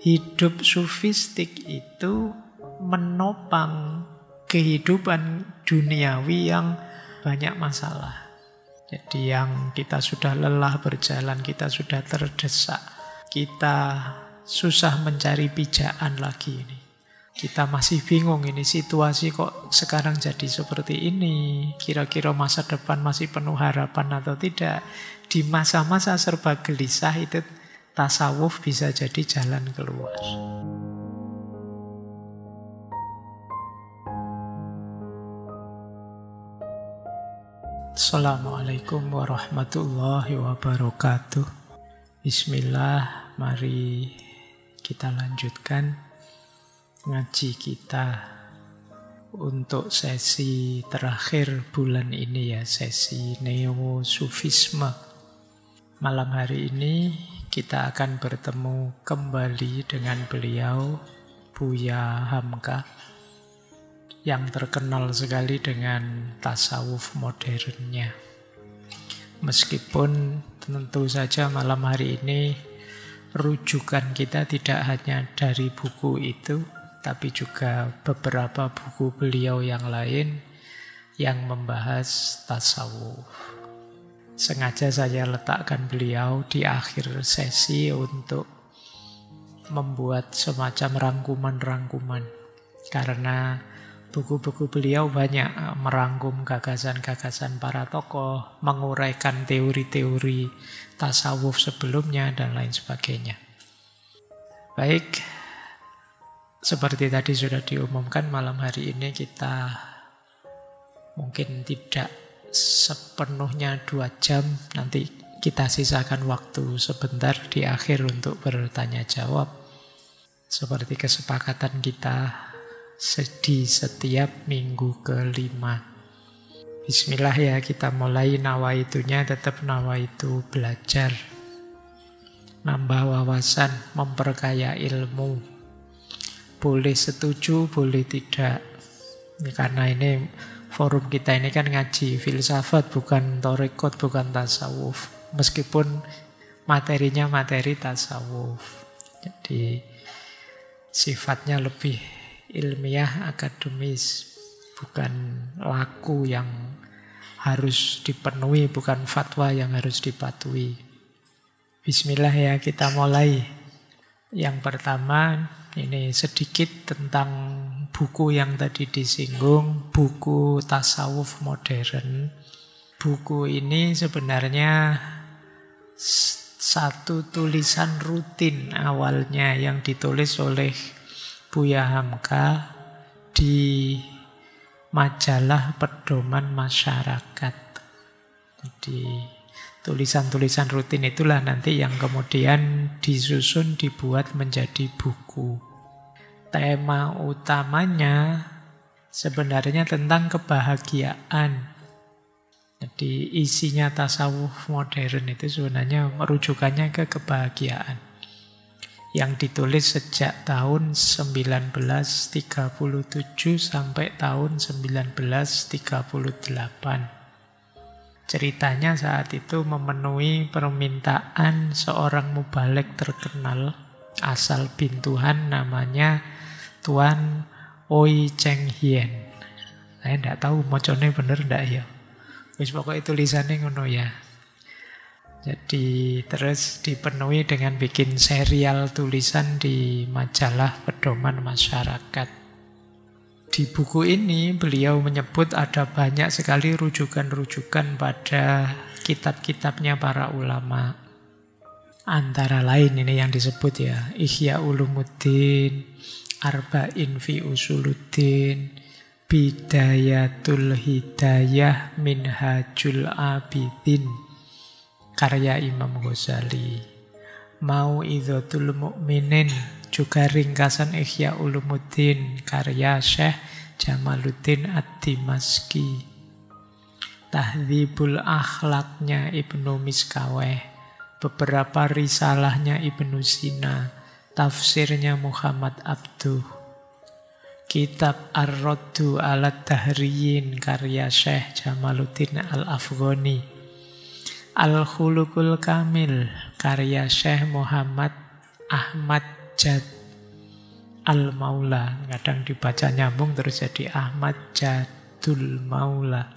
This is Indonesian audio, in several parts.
Hidup sufistik itu menopang kehidupan duniawi yang banyak masalah. Jadi yang kita sudah lelah berjalan, kita sudah terdesak, kita susah mencari pijakan lagi ini. Kita masih bingung ini situasi kok sekarang jadi seperti ini. Kira-kira masa depan masih penuh harapan atau tidak. Di masa-masa serba gelisah itu tasawuf bisa jadi jalan keluar. Assalamualaikum warahmatullahi wabarakatuh. Bismillah, mari kita lanjutkan ngaji kita untuk sesi terakhir bulan ini ya, sesi Neo-Sufisme. Malam hari ini kita akan bertemu kembali dengan beliau, Buya Hamka, yang terkenal sekali dengan tasawuf modernnya. Meskipun tentu saja malam hari ini rujukan kita tidak hanya dari buku itu, tapi juga beberapa buku beliau yang lain yang membahas tasawuf. Sengaja saya letakkan beliau di akhir sesi untuk membuat semacam rangkuman-rangkuman, karena buku-buku beliau banyak merangkum gagasan-gagasan para tokoh, menguraikan teori-teori tasawuf sebelumnya, dan lain sebagainya. Baik, seperti tadi sudah diumumkan, malam hari ini kita mungkin tidak sepenuhnya 2 jam. Nanti kita sisakan waktu sebentar di akhir untuk bertanya jawab, seperti kesepakatan kita di setiap minggu ke-5. Bismillah ya, kita mulai. Nawaitunya tetap nawaitu belajar, nambah wawasan, memperkaya ilmu. Boleh setuju, boleh tidak. Karena ini forum kita ini kan ngaji filsafat, bukan torekot, bukan tasawuf. Meskipun materinya materi tasawuf, jadi sifatnya lebih ilmiah, akademis, bukan laku yang harus dipenuhi, bukan fatwa yang harus dipatuhi. Bismillah ya, kita mulai. Yang pertama, ini sedikit tentang buku yang tadi disinggung, buku tasawuf modern. Buku ini sebenarnya satu tulisan rutin awalnya yang ditulis oleh Buya Hamka di majalah Pedoman Masyarakat. Jadi tulisan-tulisan rutin itulah nanti yang kemudian disusun, dibuat menjadi buku. Tema utamanya sebenarnya tentang kebahagiaan. Jadi isinya tasawuf modern itu sebenarnya merujukannya ke kebahagiaan, yang ditulis sejak tahun 1937 sampai tahun 1938. Ceritanya saat itu memenuhi permintaan seorang mubalek terkenal asal Bintuhan, namanya Tuan Oi Cheng Hien. Saya tidak tahu moconnya bener tidak ya. Wis pokoknya tulisannya ngono ya. Jadi terus dipenuhi dengan bikin serial tulisan di majalah Pedoman Masyarakat. Di buku ini beliau menyebut ada banyak sekali rujukan-rujukan pada kitab-kitabnya para ulama. Antara lain ini yang disebut ya, Ihya Ulumuddin, Arba'in fi Usuluddin, Bidayatul Hidayah, Minhajul Abidin, karya Imam Ghazali. Mau'idhatul Mu'minin, juga ringkasan Ihya Ulumuddin, karya Syekh Jamaluddin Ad-Dimashqi. Tahdzibul Akhlaknya Ibnu Miskaweh, beberapa risalahnya Ibnu Sina, tafsirnya Muhammad Abduh. Kitab Ar-Raddu ala Dahriyin, karya Syekh Jamaluddin Al-Afghani. Al-Khuluqul Kamil, karya Syekh Muhammad Ahmad Jad Al-Maula. Kadang dibaca nyambung terus jadi Ahmad Jadul Maula.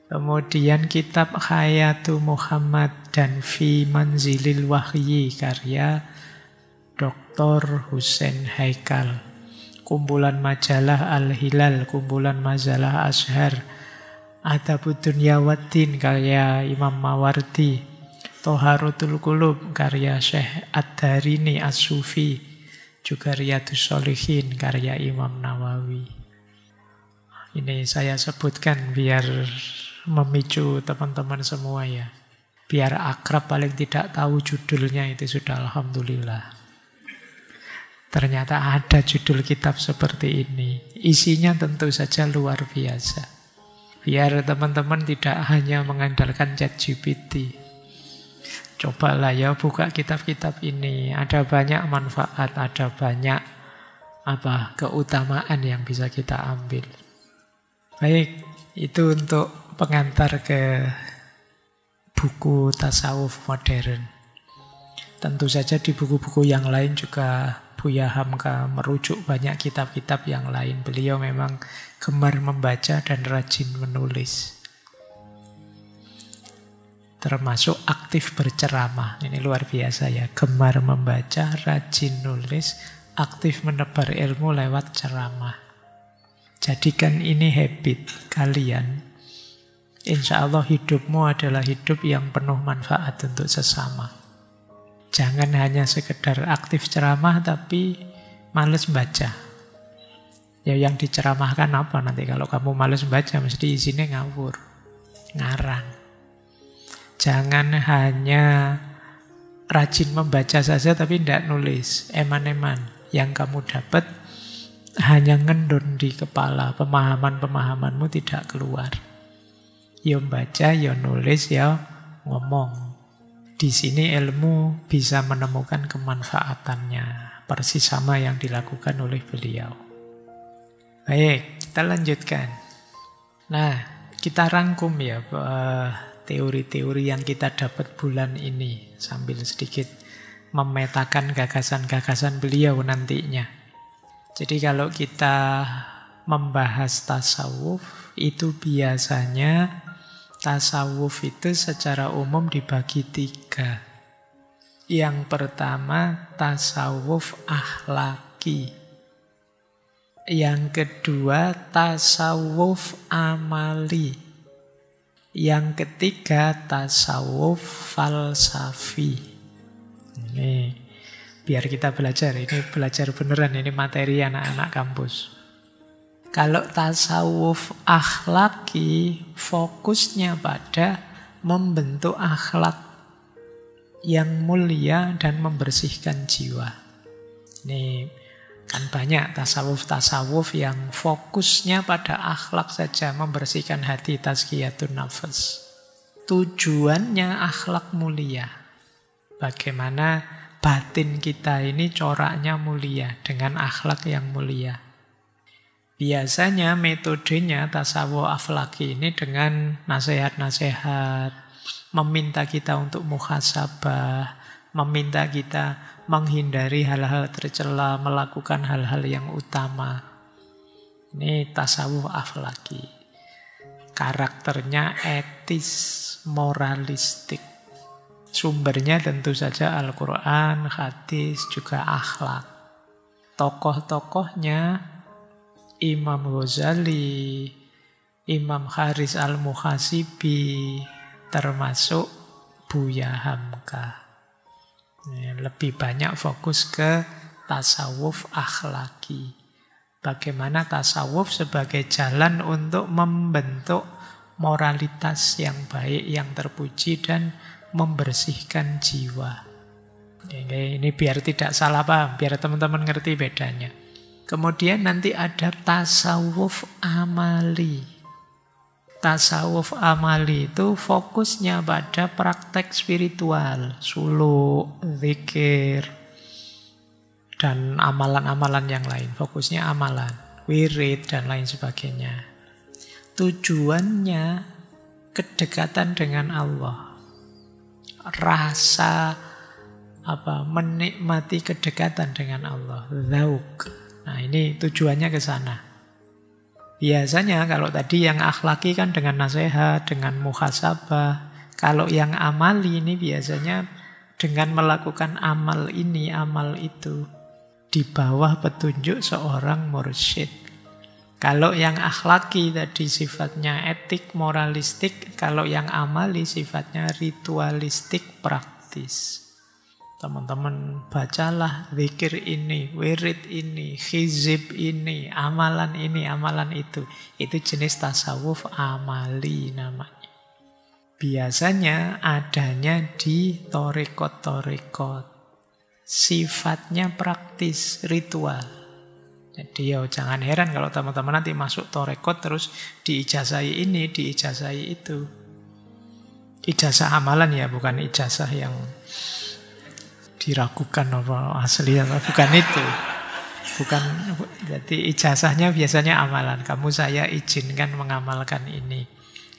Kemudian kitab Hayatu Muhammad dan Fi Manzilil Wahyi karya Dr. Husain Haikal. Kumpulan majalah Al-Hilal, kumpulan majalah Azhar. Adabud Dunya Waddin karya Imam Mawardi. Toharotul Qulub karya Syekh Ad-Darini As-Sufi. Juga Riyadus Shalihin karya Imam Nawawi. Ini saya sebutkan biar memicu teman-teman semua ya. Biar akrab, paling tidak tahu judulnya itu sudah alhamdulillah. Ternyata ada judul kitab seperti ini. Isinya tentu saja luar biasa. Biar teman-teman tidak hanya mengandalkan ChatGPT. Cobalah ya buka kitab-kitab ini. Ada banyak manfaat, ada banyak keutamaan yang bisa kita ambil. Baik, itu untuk pengantar ke buku tasawuf modern. Tentu saja di buku-buku yang lain juga Buya Hamka merujuk banyak kitab-kitab yang lain. Beliau memang gemar membaca dan rajin menulis. Termasuk aktif berceramah. Ini luar biasa ya. Gemar membaca, rajin nulis, aktif menebar ilmu lewat ceramah. Jadikan ini habit kalian. Insya Allah hidupmu adalah hidup yang penuh manfaat untuk sesama. Jangan hanya sekedar aktif ceramah tapi males baca. Ya yang diceramahkan apa nanti kalau kamu males baca mesti isinya ngawur, ngarang. Jangan hanya rajin membaca saja tapi tidak nulis, eman-eman. Yang kamu dapat hanya ngendon di kepala, pemahaman-pemahamanmu tidak keluar. Ya baca, ya nulis, ya ngomong. Di sini ilmu bisa menemukan kemanfaatannya. Persis sama yang dilakukan oleh beliau. Baik, kita lanjutkan. Nah, kita rangkum ya teori-teori yang kita dapat bulan ini sambil sedikit memetakan gagasan-gagasan beliau nantinya. Jadi kalau kita membahas tasawuf, itu biasanya tasawuf itu secara umum dibagi 3. Yang pertama tasawuf akhlaki. Yang kedua tasawuf amali. Yang ketiga tasawuf falsafi. Ini biar kita belajar. Ini belajar beneran. Ini materi anak-anak kampus. Kalau tasawuf akhlaki fokusnya pada membentuk akhlak yang mulia dan membersihkan jiwa. Ini kan banyak tasawuf-tasawuf yang fokusnya pada akhlak saja, membersihkan hati, tazkiyatun nafas. Tujuannya akhlak mulia. Bagaimana batin kita ini coraknya mulia, dengan akhlak yang mulia. Biasanya metodenya tasawuf akhlaki ini dengan nasihat-nasihat, meminta kita untuk muhasabah, meminta kita menghindari hal-hal tercela, melakukan hal-hal yang utama. Ini tasawuf akhlaki. Karakternya etis, moralistik. Sumbernya tentu saja Al-Quran, hadis, juga akhlak. Tokoh-tokohnya Imam Ghazali, Imam Haris Al-Muhasibi, termasuk Buya Hamka. Lebih banyak fokus ke tasawuf akhlaki. Bagaimana tasawuf sebagai jalan untuk membentuk moralitas yang baik, yang terpuji dan membersihkan jiwa. Ini biar tidak salah paham, biar teman-teman ngerti bedanya. Kemudian nanti ada tasawuf amali. Tasawuf amali itu fokusnya pada praktek spiritual, suluk, zikir, dan amalan-amalan yang lain. Fokusnya amalan, wirid, dan lain sebagainya. Tujuannya kedekatan dengan Allah. Rasa menikmati kedekatan dengan Allah. Dzauq. Nah, ini tujuannya ke sana. Biasanya kalau tadi yang akhlaki kan dengan nasihat, dengan muhasabah. Kalau yang amali ini biasanya dengan melakukan amal ini, amal itu. Di bawah petunjuk seorang mursyid. Kalau yang akhlaki tadi sifatnya etik, moralistik. Kalau yang amali sifatnya ritualistik, praktis. Teman-teman bacalah zikir ini, wirid ini, hizib ini, amalan itu. Itu jenis tasawuf amali namanya. Biasanya adanya di torekot-torekot. Sifatnya praktis, ritual. Jadi jangan heran kalau teman-teman nanti masuk torekot terus diijazai ini, diijazai itu. Ijazah amalan ya, bukan ijazah yang diragukan apa asli atau bukan itu. Bukan, jadi ijazahnya biasanya amalan. Kamu saya izinkan mengamalkan ini.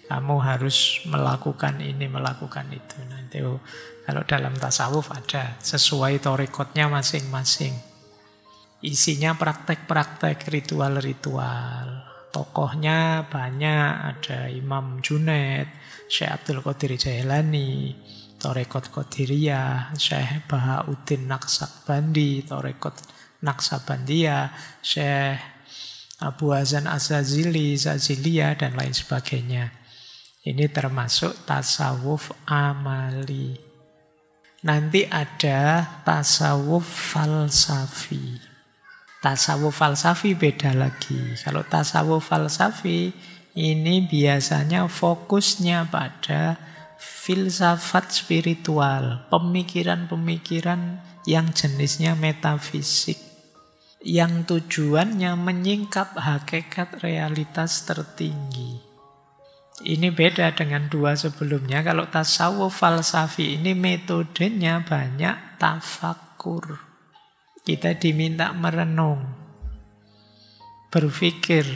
Kamu harus melakukan ini, melakukan itu. Nanti kalau dalam tasawuf ada sesuai torekotnya masing-masing. Isinya praktek-praktek, ritual-ritual. Tokohnya banyak, ada Imam Junaid, Syekh Abdul Qadir Jailani, Torekot Qadiriyah, Syekh Bahauddin Naqsabandi, Torekot Naqsabandiyah, Syekh Abu Hasan Az-Zazili, Zaziliyah, dan lain sebagainya. Ini termasuk tasawuf amali. Nanti ada tasawuf falsafi. Tasawuf falsafi beda lagi. Kalau tasawuf falsafi ini biasanya fokusnya pada filsafat spiritual, pemikiran-pemikiran yang jenisnya metafisik, yang tujuannya menyingkap hakikat realitas tertinggi. Ini beda dengan dua sebelumnya. Kalau tasawuf falsafi ini metodenya banyak tafakkur. Kita diminta merenung, berpikir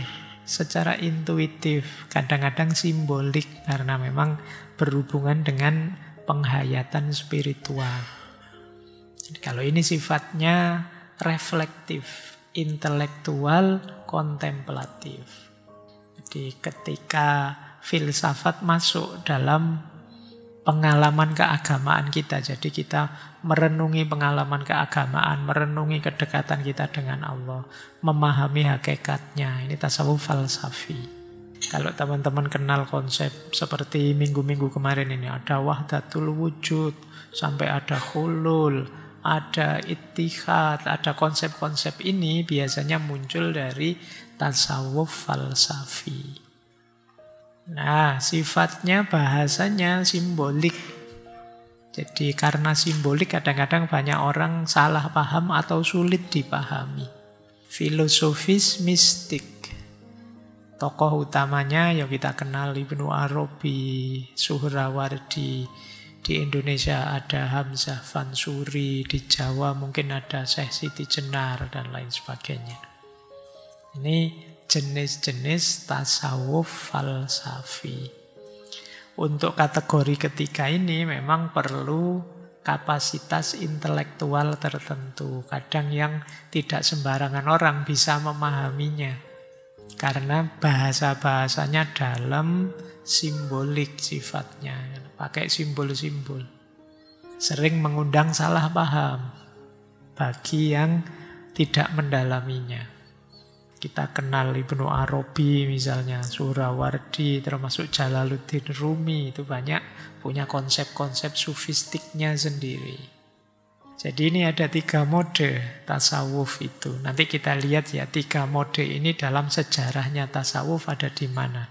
secara intuitif, kadang-kadang simbolik karena memang berhubungan dengan penghayatan spiritual. Jadi kalau ini sifatnya reflektif, intelektual, kontemplatif. Jadi ketika filsafat masuk dalam pengalaman keagamaan kita. Jadi kita merenungi pengalaman keagamaan, merenungi kedekatan kita dengan Allah, memahami hakikatnya. Ini tasawuf falsafi. Kalau teman-teman kenal konsep seperti minggu-minggu kemarin ini, ada wahdatul wujud, sampai ada hulul, ada ittihad, ada konsep-konsep ini biasanya muncul dari tasawuf falsafi. Nah, sifatnya bahasanya simbolik. Jadi karena simbolik kadang-kadang banyak orang salah paham atau sulit dipahami. Filosofis mistik. Tokoh utamanya yang kita kenal Ibnu Arabi, Suhrawardi. Di Indonesia ada Hamzah Fansuri, di Jawa mungkin ada Syekh Siti Jenar dan lain sebagainya. Ini jenis-jenis tasawuf falsafi. Untuk kategori ketiga ini memang perlu kapasitas intelektual tertentu. Kadang yang tidak sembarangan orang bisa memahaminya. Karena bahasa-bahasanya dalam, simbolik sifatnya. Pakai simbol-simbol. Sering mengundang salah paham bagi yang tidak mendalaminya. Kita kenal Ibnu Arabi misalnya, Suhrawardi, termasuk Jalaluddin Rumi, itu banyak punya konsep-konsep sufistiknya sendiri. Jadi ini ada 3 mode tasawuf itu. Nanti kita lihat ya 3 mode ini dalam sejarahnya tasawuf ada di mana.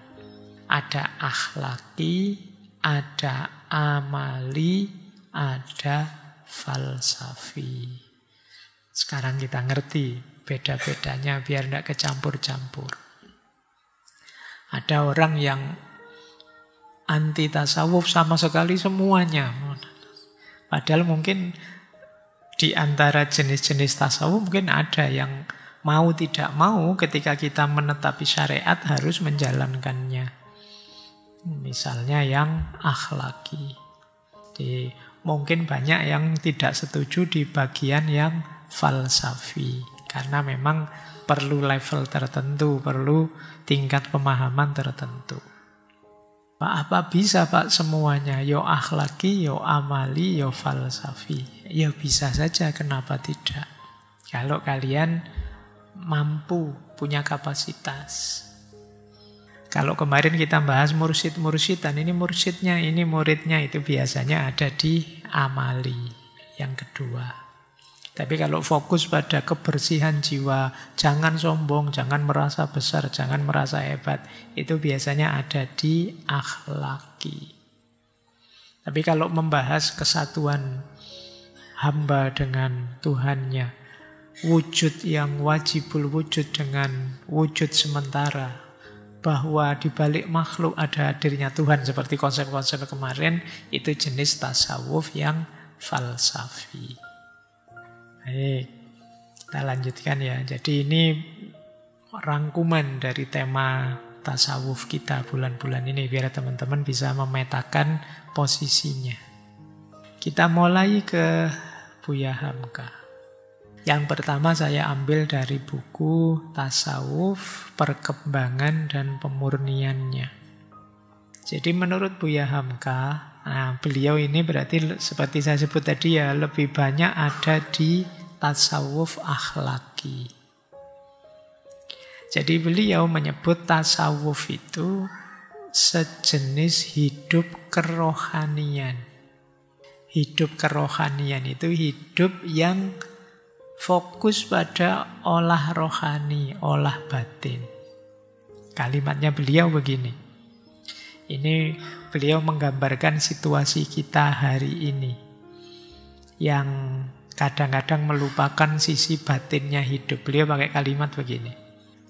Ada akhlaki, ada amali, ada falsafi. Sekarang kita ngerti beda-bedanya biar tidak kecampur-campur. Ada orang yang anti tasawuf sama sekali semuanya. Padahal mungkin di antara jenis-jenis tasawuf mungkin ada yang mau tidak mau ketika kita menetapi syariat harus menjalankannya. Misalnya yang akhlaki. Jadi mungkin banyak yang tidak setuju di bagian yang falsafi. Karena memang perlu level tertentu, perlu tingkat pemahaman tertentu. Pak, apa bisa Pak semuanya? Yo akhlaki, yo amali, yo falsafi. Ya bisa saja, kenapa tidak? Kalau kalian mampu, punya kapasitas. Kalau kemarin kita bahas mursyid-mursyidan, ini mursyidnya, ini muridnya, itu biasanya ada di amali yang kedua. Tapi kalau fokus pada kebersihan jiwa, jangan sombong, jangan merasa besar, jangan merasa hebat, itu biasanya ada di akhlaki. Tapi kalau membahas kesatuan hamba dengan Tuhannya, wujud yang wajibul wujud dengan wujud sementara, bahwa di balik makhluk ada hadirnya Tuhan, seperti konsep-konsep kemarin, itu jenis tasawuf yang falsafi. Baik, kita lanjutkan ya. Jadi ini rangkuman dari tema tasawuf kita bulan-bulan ini, biar teman-teman bisa memetakan posisinya. Kita mulai ke Buya Hamka. Yang pertama saya ambil dari buku Tasawuf, Perkembangan dan Pemurniannya. Jadi menurut Buya Hamka, beliau ini berarti seperti saya sebut tadi ya, lebih banyak ada di tasawuf akhlaki. Jadi beliau menyebut tasawuf itu sejenis hidup kerohanian. Hidup kerohanian itu hidup yang fokus pada olah rohani, olah batin. Kalimatnya beliau begini. Ini beliau menggambarkan situasi kita hari ini yang kadang-kadang melupakan sisi batinnya hidup. Beliau pakai kalimat begini.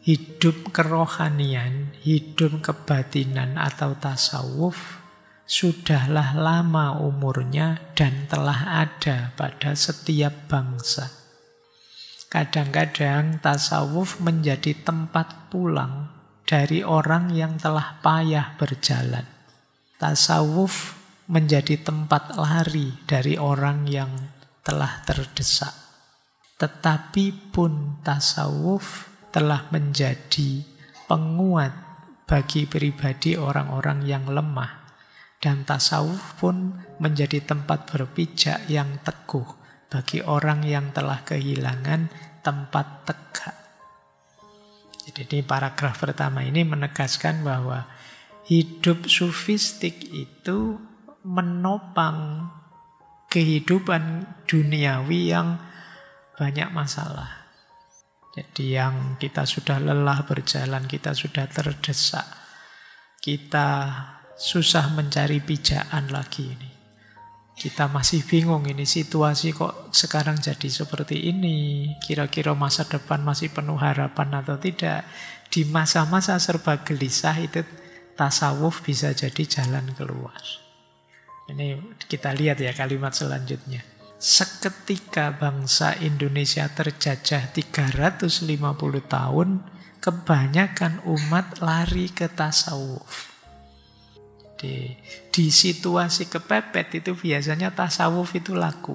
Hidup kerohanian, hidup kebatinan atau tasawuf sudahlah lama umurnya dan telah ada pada setiap bangsa. Kadang-kadang tasawuf menjadi tempat pulang dari orang yang telah payah berjalan. Tasawuf menjadi tempat lari dari orang yang telah terdesak. Tetapi pun tasawuf telah menjadi penguat bagi pribadi orang-orang yang lemah. Dan tasawuf pun menjadi tempat berpijak yang teguh bagi orang yang telah kehilangan tempat tegak. Jadi ini paragraf pertama ini menegaskan bahwa hidup sufistik itu menopang kehidupan duniawi yang banyak masalah. Jadi yang kita sudah lelah berjalan, kita sudah terdesak, kita susah mencari pijakan lagi ini. Kita masih bingung ini situasi kok sekarang jadi seperti ini. Kira-kira masa depan masih penuh harapan atau tidak. Di masa-masa serba gelisah itu tasawuf bisa jadi jalan keluar. Ini kita lihat ya kalimat selanjutnya. Seketika bangsa Indonesia terjajah 350 tahun, kebanyakan umat lari ke tasawuf. Di situasi kepepet itu biasanya tasawuf itu laku.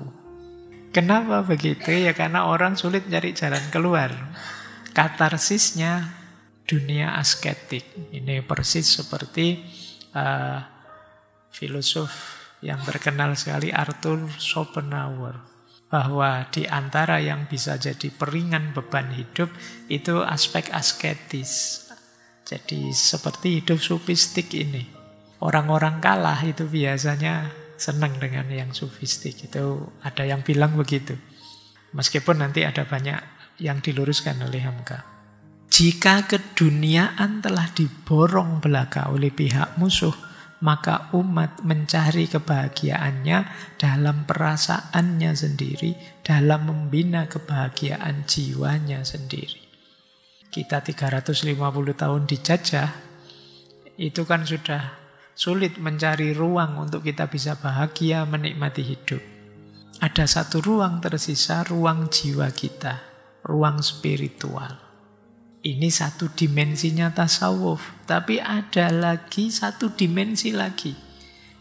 Kenapa begitu? Ya karena orang sulit cari jalan keluar. Katarsisnya dunia asketik. Ini persis seperti filosof yang terkenal sekali Arthur Schopenhauer. Bahwa di antara yang bisa jadi peringan beban hidup itu aspek asketis. Jadi seperti hidup sufistik ini. Orang-orang kalah itu biasanya senang dengan yang sufistik. Itu ada yang bilang begitu. Meskipun nanti ada banyak yang diluruskan oleh Hamka. Jika keduniaan telah diborong belaka oleh pihak musuh, maka umat mencari kebahagiaannya dalam perasaannya sendiri, dalam membina kebahagiaan jiwanya sendiri. Kita 350 tahun dijajah, itu kan sudah sulit mencari ruang untuk kita bisa bahagia menikmati hidup. Ada satu ruang tersisa, ruang jiwa kita, ruang spiritual. Ini satu dimensinya tasawuf, tapi ada lagi satu dimensi lagi,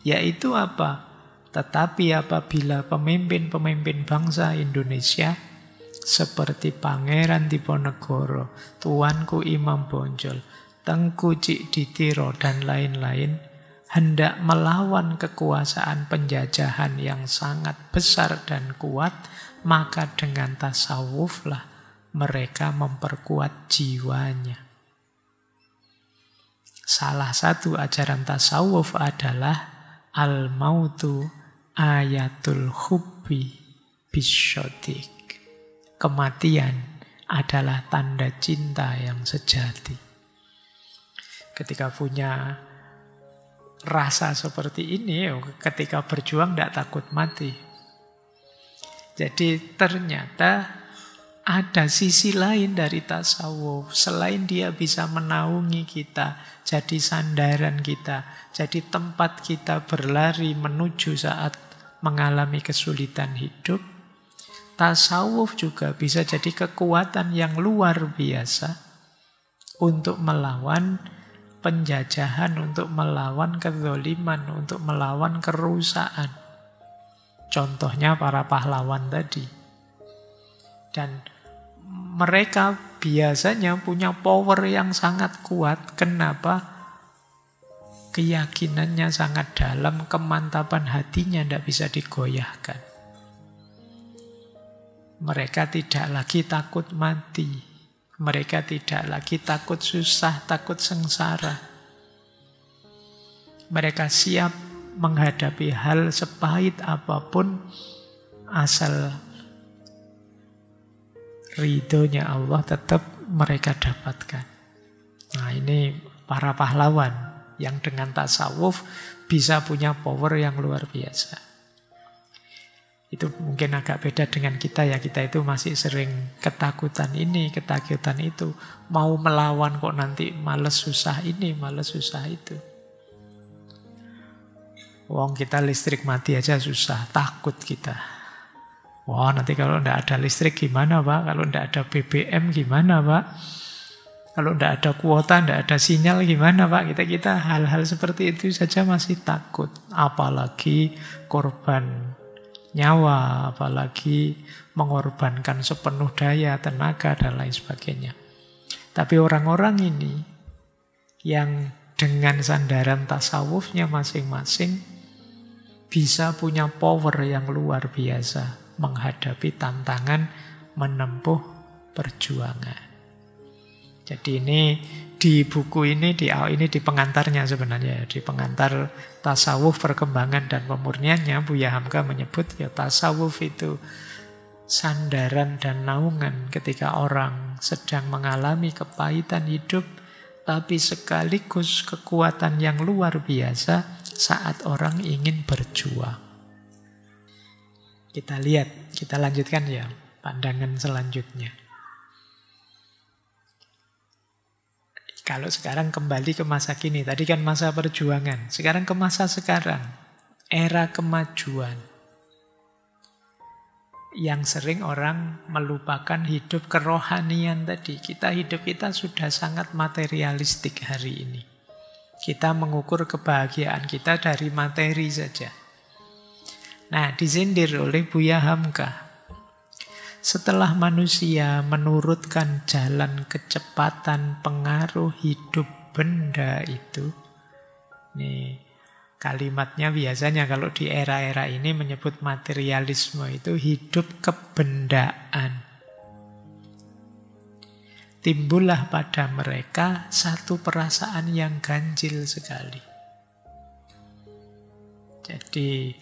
yaitu apa? Tetapi apabila pemimpin-pemimpin bangsa Indonesia seperti Pangeran Diponegoro, Tuanku Imam Bonjol, Tengku Cik Ditiro, dan lain-lain hendak melawan kekuasaan penjajahan yang sangat besar dan kuat, maka dengan tasawuflah mereka memperkuat jiwanya. Salah satu ajaran tasawuf adalah al-mautu ayatul hubbi bisyodik. Kematian adalah tanda cinta yang sejati. Ketika punya rasa seperti ini, ketika berjuang tidak takut mati. Jadi ternyata ada sisi lain dari tasawuf. Selain dia bisa menaungi kita, jadi sandaran kita, jadi tempat kita berlari menuju saat mengalami kesulitan hidup, tasawuf juga bisa jadi kekuatan yang luar biasa untuk melawan penjajahan, untuk melawan kezaliman, untuk melawan kerusakan. Contohnya para pahlawan tadi. Dan mereka biasanya punya power yang sangat kuat. Kenapa? Keyakinannya sangat dalam, kemantapan hatinya tidak bisa digoyahkan. Mereka tidak lagi takut mati. Mereka tidak lagi takut susah, takut sengsara. Mereka siap menghadapi hal sepahit apapun asal ridhonya Allah tetap mereka dapatkan. Nah, ini para pahlawan yang dengan tasawuf bisa punya power yang luar biasa. Itu mungkin agak beda dengan kita ya. Kita itu masih sering ketakutan ini, ketakutan itu. Mau melawan kok nanti males susah ini, males susah itu. Wong kita listrik mati aja susah, takut kita. Wah, nanti kalau tidak ada listrik gimana Pak? Kalau tidak ada BBM gimana Pak? Kalau tidak ada kuota, tidak ada sinyal gimana Pak? Kita hal-hal seperti itu saja masih takut. Apalagi korban nyawa, apalagi mengorbankan sepenuh daya, tenaga, dan lain sebagainya. Tapi orang-orang ini yang dengan sandaran tasawufnya masing-masing bisa punya power yang luar biasa menghadapi tantangan menempuh perjuangan. Jadi ini di buku ini, di pengantarnya sebenarnya, di pengantar tasawuf perkembangan dan pemurniannya, Buya Hamka menyebut ya tasawuf itu sandaran dan naungan ketika orang sedang mengalami kepahitan hidup, tapi sekaligus kekuatan yang luar biasa saat orang ingin berjuang. Kita lihat, kita lanjutkan ya pandangan selanjutnya. Kalau sekarang kembali ke masa kini, tadi kan masa perjuangan, sekarang ke masa sekarang, era kemajuan. Yang sering orang melupakan hidup kerohanian tadi. Hidup kita sudah sangat materialistik hari ini. Kita mengukur kebahagiaan kita dari materi saja. Nah, disindir oleh Buya Hamka. Setelah manusia menurutkan jalan kecepatan pengaruh hidup benda itu, nih kalimatnya biasanya kalau di era-era ini menyebut materialisme itu hidup kebendaan. Timbullah pada mereka satu perasaan yang ganjil sekali. Jadi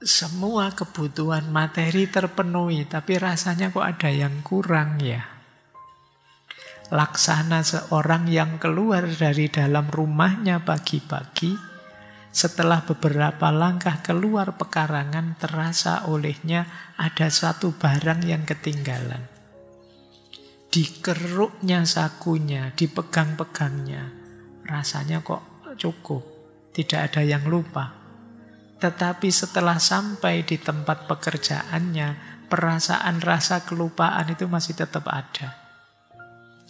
semua kebutuhan materi terpenuhi, tapi rasanya kok ada yang kurang ya. Laksana seorang yang keluar dari dalam rumahnya pagi-pagi, setelah beberapa langkah keluar pekarangan, terasa olehnya ada satu barang yang ketinggalan. Dikeruknya sakunya, dipegang-pegangnya, rasanya kok cukup, tidak ada yang lupa. Tetapi setelah sampai di tempat pekerjaannya, perasaan rasa kelupaan itu masih tetap ada.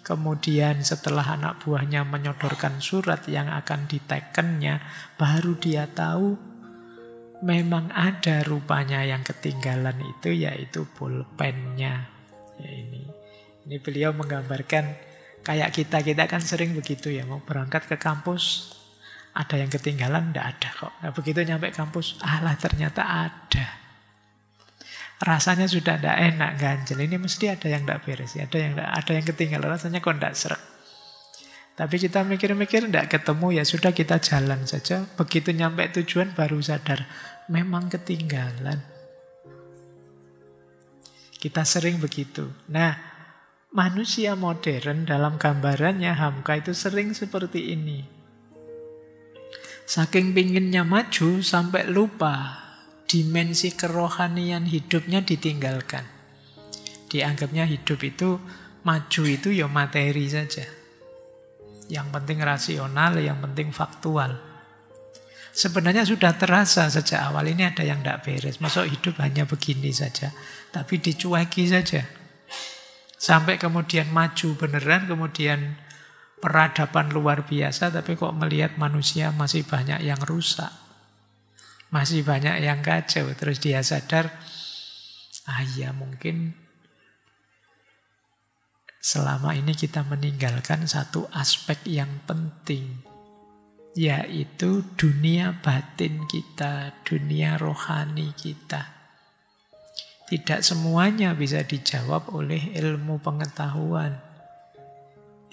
Kemudian setelah anak buahnya menyodorkan surat yang akan ditekennya, baru dia tahu memang ada rupanya yang ketinggalan itu, yaitu pulpennya. Ya ini beliau menggambarkan kayak kita kan sering begitu ya, mau berangkat ke kampus, ada yang ketinggalan, enggak ada kok. Nah, begitu nyampe kampus, alah ternyata ada. Rasanya sudah enggak enak, ganjel. Ini mesti ada yang enggak beres, ada yang ketinggalan, rasanya kok enggak sreg. Tapi kita mikir-mikir enggak ketemu, ya sudah kita jalan saja. Begitu nyampe tujuan baru sadar, memang ketinggalan. Kita sering begitu. Nah, manusia modern dalam gambarannya Hamka itu sering seperti ini. Saking pinginnya maju sampai lupa dimensi kerohanian hidupnya ditinggalkan. Dianggapnya hidup itu, maju itu ya materi saja. Yang penting rasional, yang penting faktual. Sebenarnya sudah terasa sejak awal ini ada yang tidak beres. Masuk hidup hanya begini saja, tapi dicueki saja. Sampai kemudian maju beneran, kemudian peradaban luar biasa, tapi kok melihat manusia masih banyak yang rusak. Masih banyak yang kacau. Terus dia sadar, ya mungkin selama ini kita meninggalkan satu aspek yang penting, yaitu dunia batin kita, dunia rohani kita. Tidak semuanya bisa dijawab oleh ilmu pengetahuan.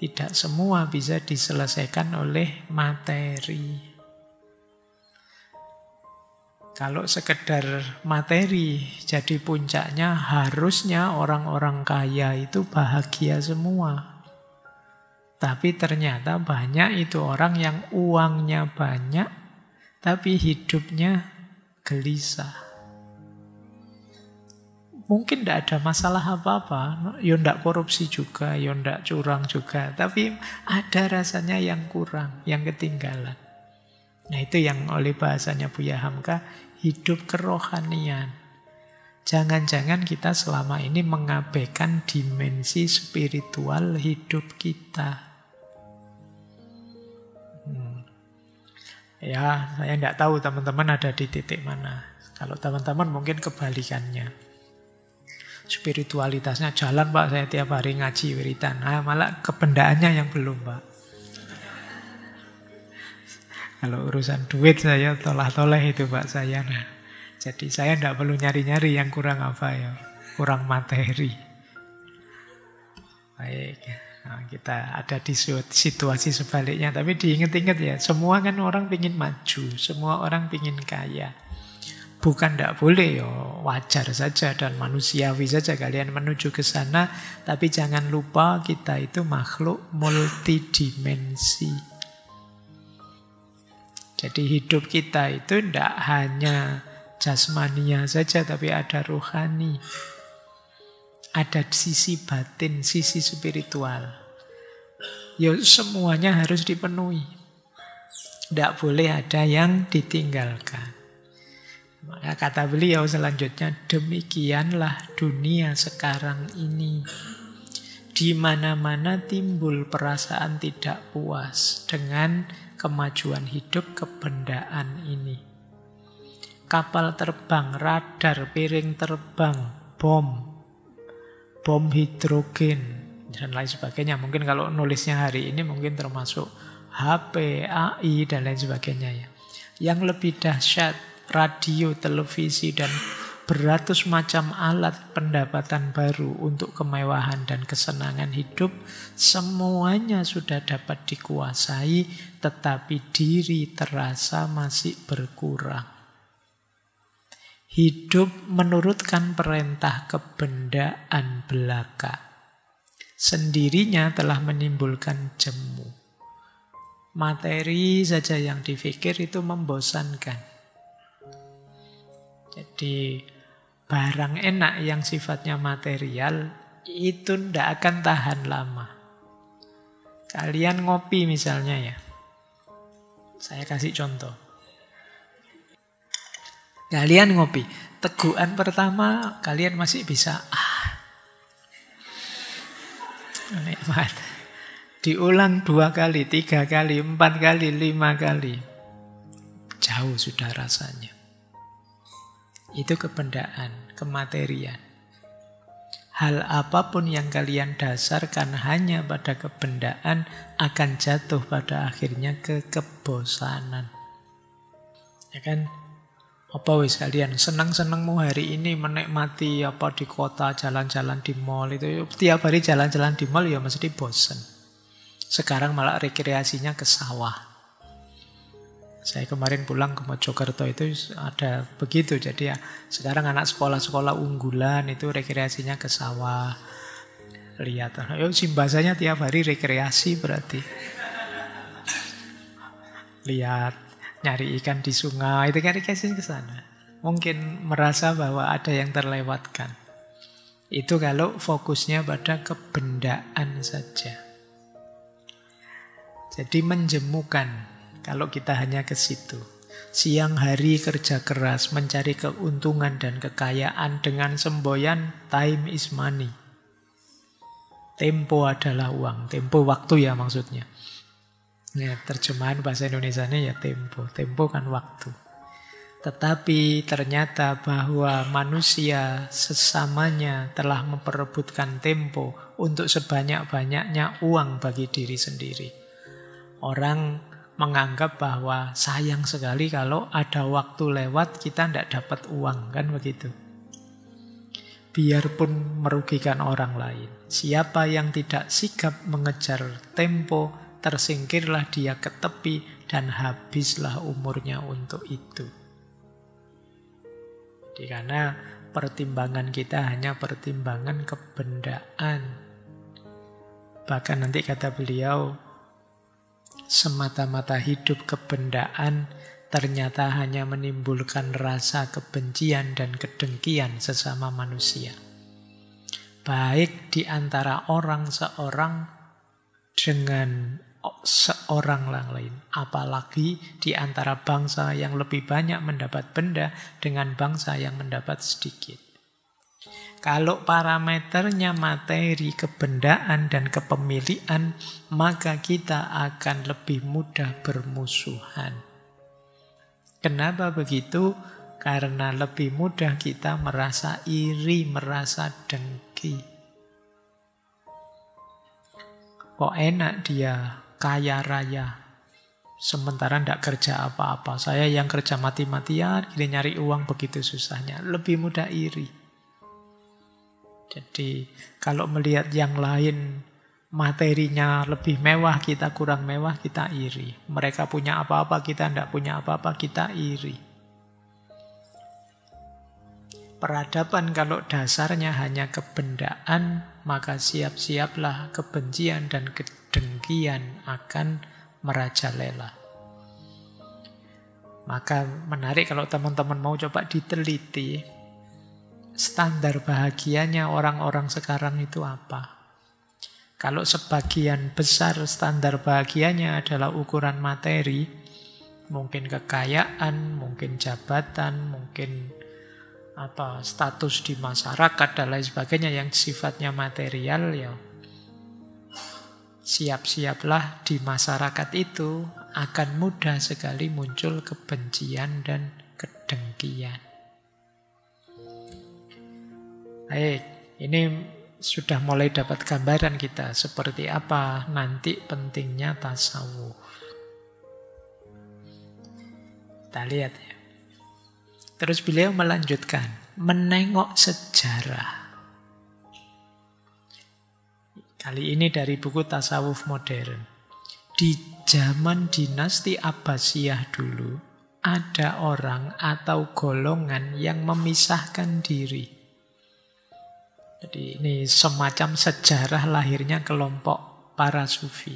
Tidak semua bisa diselesaikan oleh materi. Kalau sekedar materi jadi puncaknya, harusnya orang-orang kaya itu bahagia semua. Tapi ternyata banyak itu orang yang uangnya banyak, tapi hidupnya gelisah. Mungkin tidak ada masalah apa-apa, ya tidak korupsi juga, ya tidak curang juga, tapi ada rasanya yang kurang, yang ketinggalan. Nah itu yang oleh bahasanya Buya Hamka, hidup kerohanian. Jangan-jangan kita selama ini mengabaikan dimensi spiritual hidup kita. Ya, saya tidak tahu teman-teman ada di titik mana. Kalau teman-teman mungkin kebalikannya. Spiritualitasnya jalan Pak, saya tiap hari ngaji wiridan. Malah kebendaannya yang belum Pak. Kalau urusan duit saya tolah-toleh itu Pak saya. Nah, jadi saya tidak perlu nyari-nyari yang kurang apa ya. Kurang materi. Baik. Nah, kita ada di situasi sebaliknya. Tapi diingat-ingat ya. Semua kan orang ingin maju. Semua orang ingin kaya. Bukan tidak boleh ya. Wajar saja dan manusiawi saja kalian menuju ke sana. Tapi jangan lupa kita itu makhluk multidimensi. Jadi hidup kita itu tidak hanya jasmania saja, tapi ada rohani. Ada sisi batin, sisi spiritual. Ya semuanya harus dipenuhi. Tidak boleh ada yang ditinggalkan. Maka kata beliau selanjutnya, demikianlah dunia sekarang ini. Di mana-mana timbul perasaan tidak puas dengan kemajuan hidup kebendaan ini. Kapal terbang, radar, piring terbang, bom hidrogen, dan lain sebagainya. Mungkin kalau nulisnya hari ini mungkin termasuk HP, AI, dan lain sebagainya ya. Yang lebih dahsyat, radio, televisi, dan beratus macam alat pendapatan baru untuk kemewahan dan kesenangan hidup, semuanya sudah dapat dikuasai, tetapi diri terasa masih berkurang. Hidup menurutkan perintah kebendaan belaka. Sendirinya telah menimbulkan jemu. Materi saja yang dipikir itu membosankan. Jadi barang enak yang sifatnya material itu tidak akan tahan lama. Kalian ngopi misalnya ya. Saya kasih contoh. Kalian ngopi. Tegukan pertama kalian masih bisa. Nikmat. Diulang 2 kali, 3 kali, 4 kali, 5 kali. Jauh sudah rasanya. Itu kebendaan, kematerian. Hal apapun yang kalian dasarkan hanya pada kebendaan akan jatuh pada akhirnya ke kebosanan. Ya kan? Apa wis kalian senang-senangmu hari ini menikmati apa di kota, jalan-jalan di mall itu, tiap hari jalan-jalan di mall ya mesti bosen. Sekarang malah rekreasinya ke sawah. Saya kemarin pulang ke Mojokerto itu ada begitu. Jadi ya sekarang anak sekolah-sekolah unggulan itu rekreasinya ke sawah. Lihat, Simbasanya tiap hari rekreasi berarti. Lihat, nyari ikan di sungai, itu kan rekreasi ke sana. Mungkin merasa bahwa ada yang terlewatkan. Itu kalau fokusnya pada kebendaan saja. Jadi menjemukan kalau kita hanya ke situ. Siang hari kerja keras, mencari keuntungan dan kekayaan dengan semboyan time is money. Tempo adalah uang. Tempo waktu ya maksudnya. Ya, terjemahan bahasa Indonesianya ya tempo. Tempo kan waktu. Tetapi ternyata bahwa manusia sesamanya telah memperebutkan tempo untuk sebanyak-banyaknya uang bagi diri sendiri. Orang menganggap bahwa sayang sekali kalau ada waktu lewat kita tidak dapat uang, kan begitu. Biarpun merugikan orang lain. Siapa yang tidak sigap mengejar tempo, tersingkirlah dia ke tepi dan habislah umurnya untuk itu. Jadi karena pertimbangan kita hanya pertimbangan kebendaan. Bahkan nanti kata beliau, semata-mata hidup kebendaan ternyata hanya menimbulkan rasa kebencian dan kedengkian sesama manusia. Baik di antara orang seorang dengan seorang lain. Apalagi di antara bangsa yang lebih banyak mendapat benda dengan bangsa yang mendapat sedikit. Kalau parameternya materi, kebendaan, dan kepemilikan, maka kita akan lebih mudah bermusuhan. Kenapa begitu? Karena lebih mudah kita merasa iri, merasa dengki. Kok enak dia kaya raya, sementara tidak kerja apa-apa. Saya yang kerja mati-matian, ini nyari uang begitu susahnya. Lebih mudah iri. Jadi kalau melihat yang lain materinya lebih mewah, kita kurang mewah, kita iri. Mereka punya apa-apa, kita tidak punya apa-apa, kita iri. Peradaban kalau dasarnya hanya kebendaan, maka siap-siaplah kebencian dan kedengkian akan merajalela. Maka menarik kalau teman-teman mau coba diteliti, standar bahagianya orang-orang sekarang itu apa? Kalau sebagian besar standar bahagianya adalah ukuran materi, mungkin kekayaan, mungkin jabatan, mungkin status di masyarakat dan lain sebagainya yang sifatnya material, ya siap-siaplah di masyarakat itu akan mudah sekali muncul kebencian dan kedengkian. Baik, ini sudah mulai dapat gambaran kita seperti apa nanti pentingnya tasawuf. Kita lihat ya. Terus beliau melanjutkan, menengok sejarah. Kali ini dari buku Tasawuf Modern. Di zaman dinasti Abbasiyah dulu, ada orang atau golongan yang memisahkan diri. Jadi ini semacam sejarah lahirnya kelompok para sufi.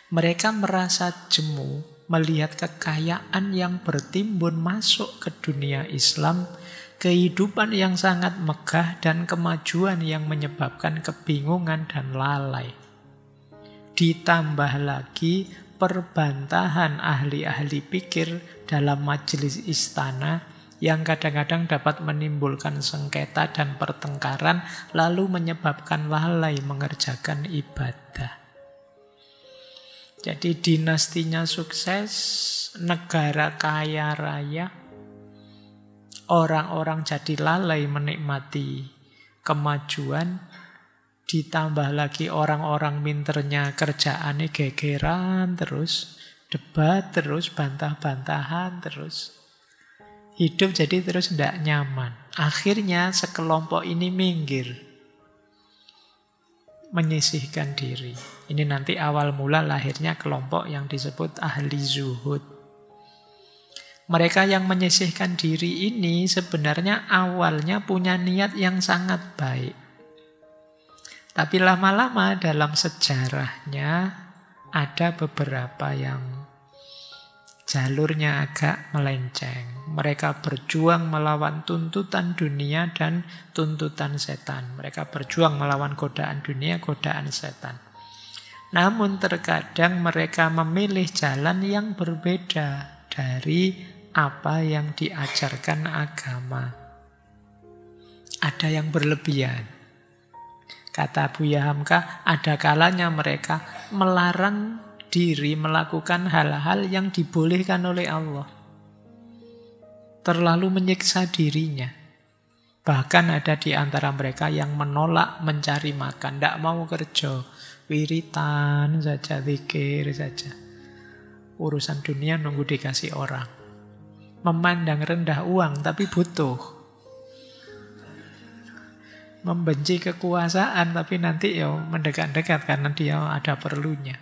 Mereka merasa jemu melihat kekayaan yang bertimbun masuk ke dunia Islam, kehidupan yang sangat megah dan kemajuan yang menyebabkan kebingungan dan lalai. Ditambah lagi perbantahan ahli-ahli pikir dalam majelis istana yang kadang-kadang dapat menimbulkan sengketa dan pertengkaran lalu menyebabkan lalai mengerjakan ibadah. Jadi dinastinya sukses, negara kaya raya, orang-orang jadi lalai menikmati kemajuan, ditambah lagi orang-orang minternya kerjaannya gegeran terus, debat terus, bantah-bantahan terus. Hidup jadi terus tidak nyaman. Akhirnya sekelompok ini minggir, menyisihkan diri. Ini nanti awal mula lahirnya kelompok yang disebut ahli zuhud. Mereka yang menyisihkan diri ini sebenarnya awalnya punya niat yang sangat baik. Tapi lama-lama dalam sejarahnya ada beberapa yang jalurnya agak melenceng. Mereka berjuang melawan tuntutan dunia dan tuntutan setan. Mereka berjuang melawan godaan dunia, godaan setan. Namun terkadang mereka memilih jalan yang berbeda dari apa yang diajarkan agama. Ada yang berlebihan. Kata Buya Hamka, ada kalanya mereka melarang diri melakukan hal-hal yang dibolehkan oleh Allah. Terlalu menyiksa dirinya. Bahkan ada di antara mereka yang menolak mencari makan, tidak mau kerja, wiritan saja, zikir saja. Urusan dunia nunggu dikasih orang. Memandang rendah uang tapi butuh. Membenci kekuasaan tapi nanti ya mendekat-dekat karena dia ada perlunya.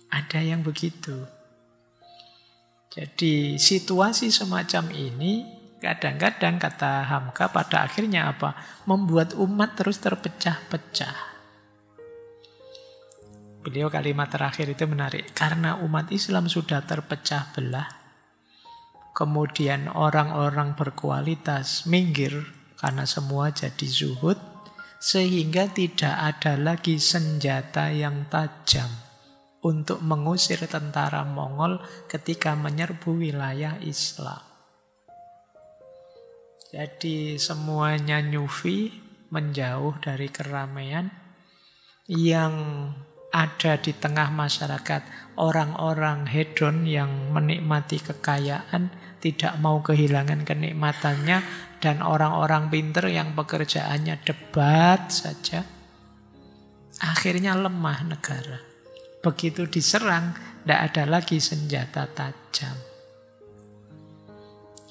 Ada yang begitu. Jadi situasi semacam ini kadang-kadang kata Hamka pada akhirnya apa? Membuat umat terus terpecah-pecah. Beliau kalimat terakhir itu menarik. Karena umat Islam sudah terpecah belah, kemudian orang-orang berkualitas minggir karena semua jadi zuhud, sehingga tidak ada lagi senjata yang tajam untuk mengusir tentara Mongol ketika menyerbu wilayah Islam. Jadi semuanya nyufi, menjauh dari keramaian. Yang ada di tengah masyarakat orang-orang hedon yang menikmati kekayaan, tidak mau kehilangan kenikmatannya, dan orang-orang pinter yang pekerjaannya debat saja. Akhirnya lemah negara. Begitu diserang, tidak ada lagi senjata tajam.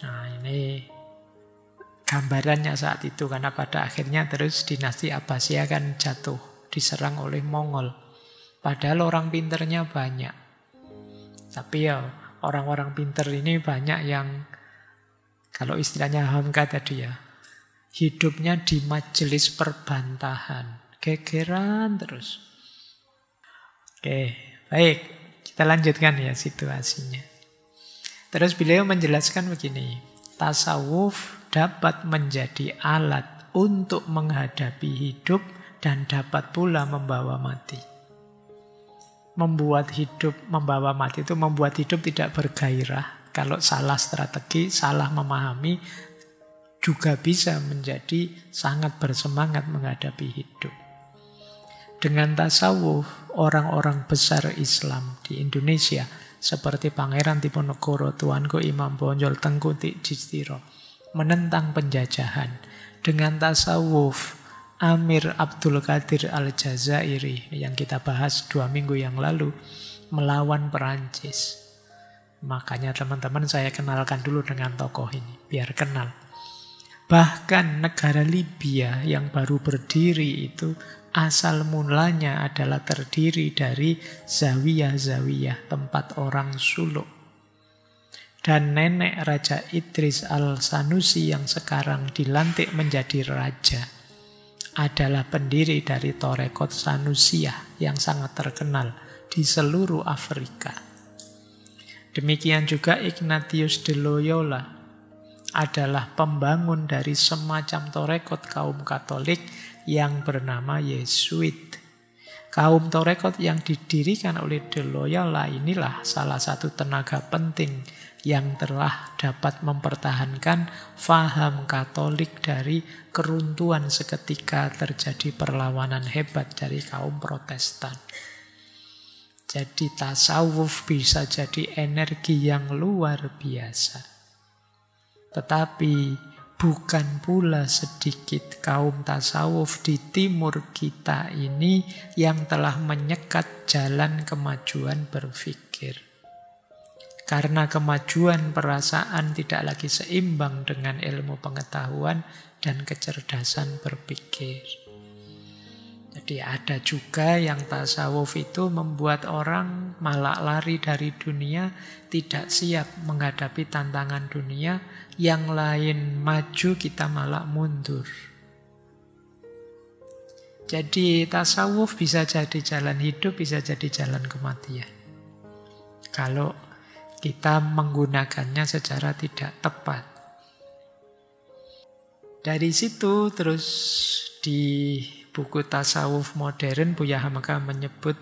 Nah ini gambarannya saat itu, karena pada akhirnya terus dinasti Abbasiyah kan jatuh, diserang oleh Mongol. Padahal orang pinternya banyak. Tapi ya orang-orang pinter ini banyak yang, kalau istilahnya Hamka tadi ya, hidupnya di majelis perbantahan, gegeran terus. Oke, baik. Kita lanjutkan ya situasinya. Terus beliau menjelaskan begini, tasawuf dapat menjadi alat untuk menghadapi hidup dan dapat pula membawa mati. Membuat hidup, membawa mati itu membuat hidup tidak bergairah. Kalau salah strategi, salah memahami, juga bisa menjadi sangat bersemangat menghadapi hidup. Dengan tasawuf, orang-orang besar Islam di Indonesia, seperti Pangeran Diponegoro, Tuanku Imam Bonjol, Tengku Distiro, menentang penjajahan. Dengan tasawuf, Amir Abdul Qadir Al-Jazairi, yang kita bahas 2 minggu yang lalu, melawan Perancis. Makanya teman-teman saya kenalkan dulu dengan tokoh ini, biar kenal. Bahkan negara Libya yang baru berdiri itu asal mulanya adalah terdiri dari zawiyah-zawiyah, tempat orang suluk. Dan nenek Raja Idris Al-Sanusi yang sekarang dilantik menjadi raja adalah pendiri dari Torekot Sanusiyah yang sangat terkenal di seluruh Afrika. Demikian juga Ignatius de Loyola adalah pembangun dari semacam torekot kaum Katolik yang bernama Yesuit. Kaum torekot yang didirikan oleh de Loyola inilah salah satu tenaga penting yang telah dapat mempertahankan faham Katolik dari keruntuhan seketika terjadi perlawanan hebat dari kaum Protestan. Jadi tasawuf bisa jadi energi yang luar biasa. Tetapi bukan pula sedikit kaum tasawuf di timur kita ini yang telah menyekat jalan kemajuan berpikir. Karena kemajuan perasaan tidak lagi seimbang dengan ilmu pengetahuan dan kecerdasan berpikir. Jadi ada juga yang tasawuf itu membuat orang malah lari dari dunia, tidak siap menghadapi tantangan dunia, yang lain maju kita malah mundur. Jadi tasawuf bisa jadi jalan hidup, bisa jadi jalan kematian. Kalau kita menggunakannya secara tidak tepat. Dari situ terus di buku tasawuf modern Buya Hamka menyebut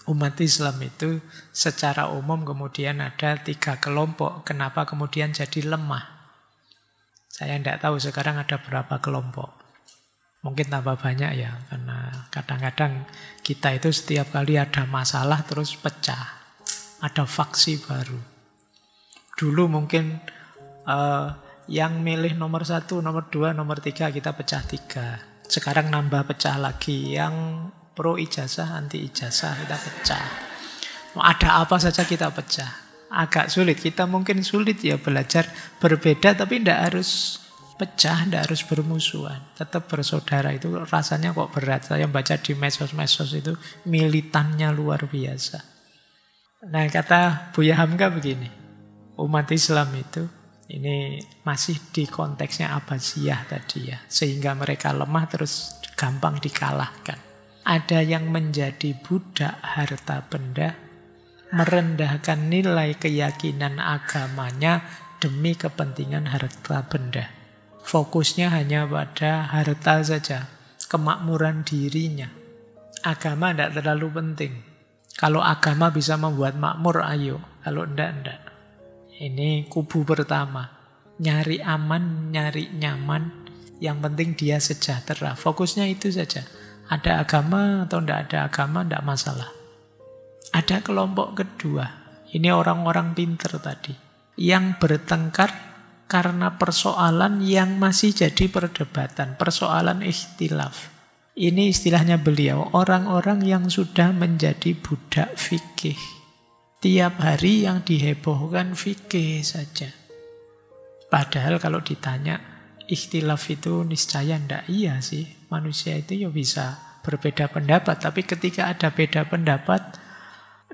umat Islam itu secara umum kemudian ada 3 kelompok. Kenapa kemudian jadi lemah? Saya tidak tahu sekarang ada berapa kelompok. Mungkin tambah banyak ya, karena kadang-kadang kita itu setiap kali ada masalah terus pecah. Ada faksi baru. Dulu mungkin yang milih nomor 1, nomor 2, nomor 3 kita pecah 3. Sekarang nambah pecah lagi. Yang pro ijazah, anti ijazah kita pecah. Ada apa saja kita pecah. Agak sulit. Kita mungkin sulit ya belajar berbeda, tapi tidak harus pecah, tidak harus bermusuhan. Tetap bersaudara itu rasanya kok berat. Saya baca di medsos-medsos itu militannya luar biasa. Nah, kata Buya Hamka begini, umat Islam itu, ini masih di konteksnya Abbasiyah tadi ya, sehingga mereka lemah terus gampang dikalahkan. Ada yang menjadi budak harta benda, merendahkan nilai keyakinan agamanya demi kepentingan harta benda. Fokusnya hanya pada harta saja, kemakmuran dirinya. Agama tidak terlalu penting. Kalau agama bisa membuat makmur, ayo. Kalau enggak. Ini kubu pertama. Nyari aman, nyari nyaman. Yang penting dia sejahtera. Fokusnya itu saja. Ada agama atau enggak ada agama, enggak masalah. Ada kelompok kedua. Ini orang-orang pinter tadi. Yang bertengkar karena persoalan yang masih jadi perdebatan. Persoalan ikhtilaf. Ini istilahnya beliau, orang-orang yang sudah menjadi budak fikih. Tiap hari yang dihebohkan fikih saja. Padahal kalau ditanya, ikhtilaf itu niscaya ndak iya sih. Manusia itu ya bisa berbeda pendapat. Tapi ketika ada beda pendapat,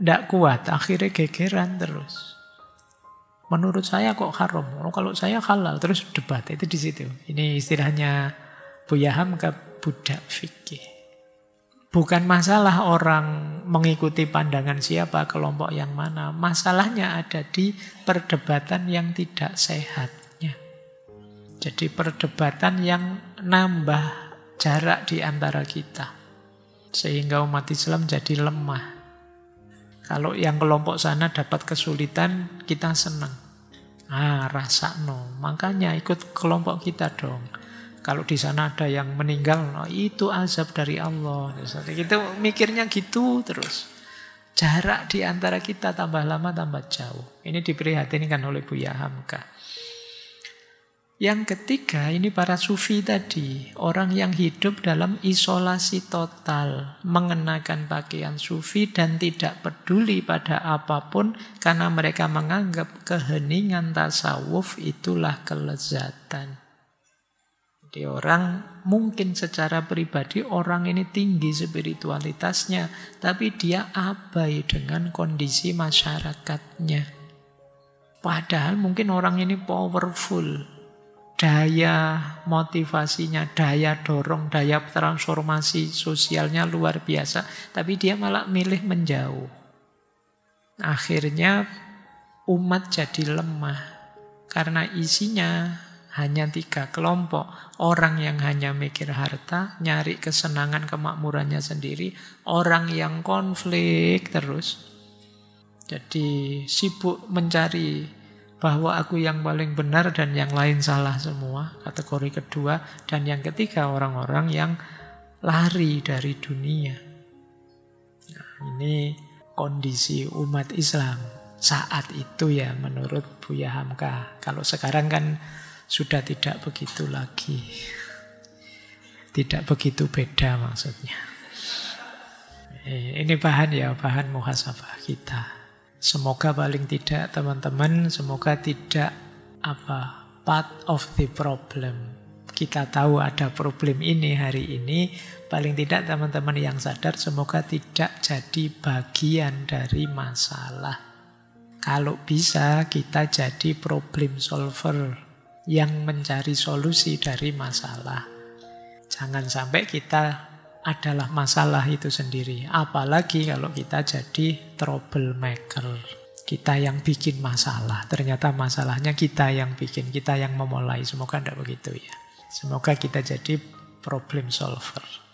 ndak kuat. Akhirnya gegeran terus. Menurut saya kok haram. Kalau saya halal. Terus debat. Itu di situ. Ini istilahnya Buya Hamka, budak fikih. Bukan masalah orang mengikuti pandangan siapa, kelompok yang mana. Masalahnya ada di perdebatan yang tidak sehatnya. Jadi perdebatan yang nambah jarak di antara kita. Sehingga umat Islam jadi lemah. Kalau yang kelompok sana dapat kesulitan, kita senang. Rasakno. Makanya ikut kelompok kita dong. Kalau di sana ada yang meninggal, itu azab dari Allah. Kita mikirnya gitu terus. Jarak di antara kita tambah lama tambah jauh. Ini diprihatinkan oleh Buya Hamka. Yang ketiga, ini para sufi tadi. Orang yang hidup dalam isolasi total. Mengenakan pakaian sufi dan tidak peduli pada apapun. Karena mereka menganggap keheningan tasawuf itulah kelezatan. Jadi orang mungkin secara pribadi orang ini tinggi spiritualitasnya, tapi dia abai dengan kondisi masyarakatnya. Padahal mungkin orang ini powerful, daya motivasinya, daya dorong, daya transformasi sosialnya luar biasa, tapi dia malah milih menjauh. Akhirnya umat jadi lemah karena isinya hanya 3 kelompok. Orang yang hanya mikir harta, nyari kesenangan kemakmurannya sendiri. Orang yang konflik terus. Jadi sibuk mencari bahwa aku yang paling benar dan yang lain salah semua. Kategori kedua. Dan yang ketiga orang-orang yang lari dari dunia. Nah, ini kondisi umat Islam saat itu ya menurut Buya Hamka. Kalau sekarang kan sudah tidak begitu lagi. Tidak begitu beda maksudnya. Ini bahan ya, bahan muhasabah kita. Semoga paling tidak teman-teman, semoga tidak part of the problem. Kita tahu ada problem ini hari ini, paling tidak teman-teman yang sadar semoga tidak jadi bagian dari masalah. Kalau bisa kita jadi problem solver yang mencari solusi dari masalah. Jangan sampai kita adalah masalah itu sendiri. Apalagi kalau kita jadi troublemaker. Kita yang bikin masalah. Ternyata masalahnya kita yang bikin, kita yang memulai. Semoga tidak begitu ya. Semoga kita jadi problem solver.